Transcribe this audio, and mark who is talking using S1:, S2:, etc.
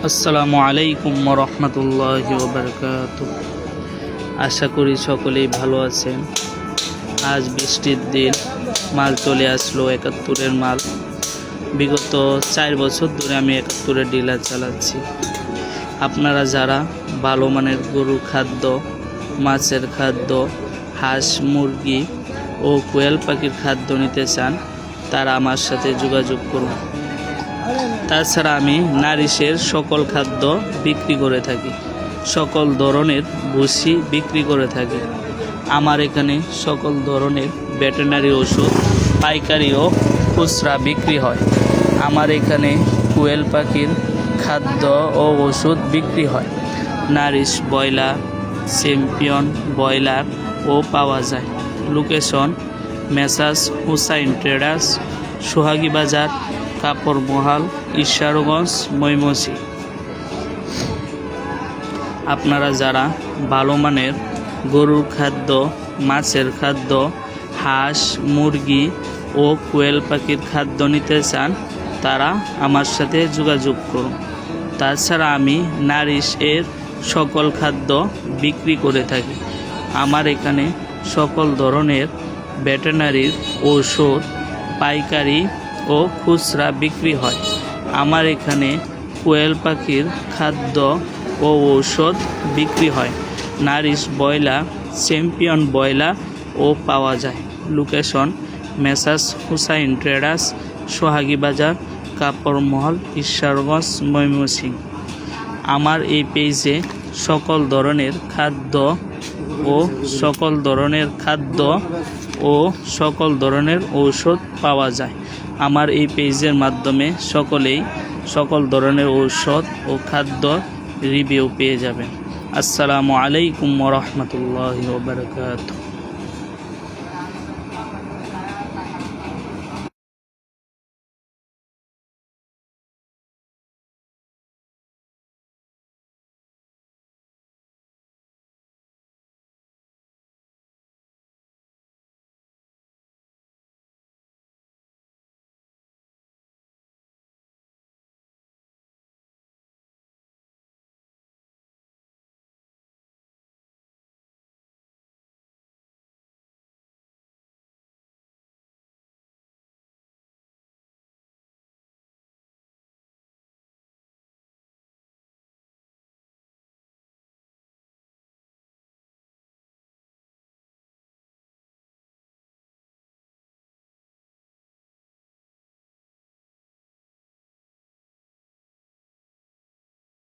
S1: আসসালামু আলাইকুম রহমতুল্লাহি ওয়া বারাকাতুহু। আশা করি সকলেই ভালো আছেন। আজ বৃষ্টির দিন, মাল চলে আসলো ৭১-এর মাল। বিগত ৪ বছর ধরে আমি ৭১-এর ডিলার চালাচ্ছি। আপনারা যারা ভালো মানের গরুর খাদ্য, মাছের খাদ্য, হাঁস মুরগি ও কোয়েল পাখির খাদ্য নিতে চান, তারা আমার সাথে যোগাযোগ করুন। তাছাড়া আমি নারিশের সকল খাদ্য বিক্রি করে থাকি, সকল ধরনের ভুসি বিক্রি করে থাকি। আমার এখানে সকল ধরনের ভেটেরিনারি ওষুধ পাইকারি ও খুচরা বিক্রি হয়। আমার এখানে কোয়েল পাখির খাদ্য ও ওষুধ বিক্রি হয়। নারিশ ব্রয়লার, চ্যাম্পিয়ন ব্রয়লার ও পাওয়া যায়। লোকেশন মেসার্স হুসাইন ট্রেডার্স, সোহাগী বাজার, কাপড় মহাল, ঈশ্বরগঞ্জ, ময়মনসিংহ। আপনারা যারা ভালো মানের গরুর খাদ্য, মাছের খাদ্য, হাঁস মুরগি ও কোয়েল পাখির খাদ্য নিতে চান, তারা আমার সাথে যোগাযোগ করুন। তাছাড়া আমি নারিশ এর সকল খাদ্য বিক্রি করে থাকি। আমার এখানে সকল ধরনের ভেটেরিনারির ঔষধ পাইকারি ও খুচরা বিক্রি হয়। আমার এখানে কোয়েল পাখির খাদ্য ও ঔষধ বিক্রি হয়। নারিশ ব্রয়লার, চ্যাম্পিয়ন ব্রয়লার ও পাওয়া যায়। লোকেশন মেসার্স হুসাইন ট্রেডার্স, সোহাগী বাজার, কাপড় মহল, ঈশ্বরগঞ্জ, ময়মনসিংহ। আমার এই পেজে সকল ধরনের খাদ্য ও সকল ধরনের ঔষধ পাওয়া যায়। আমার এই পেজের মাধ্যমে সকলেই সকল ধরনের ঔষধ ও খাদ্য রিভিউ পেয়ে যাবেন। আসসালামু আলাইকুম ওয়া রাহমাতুল্লাহি ওয়া বারাকাতুহু।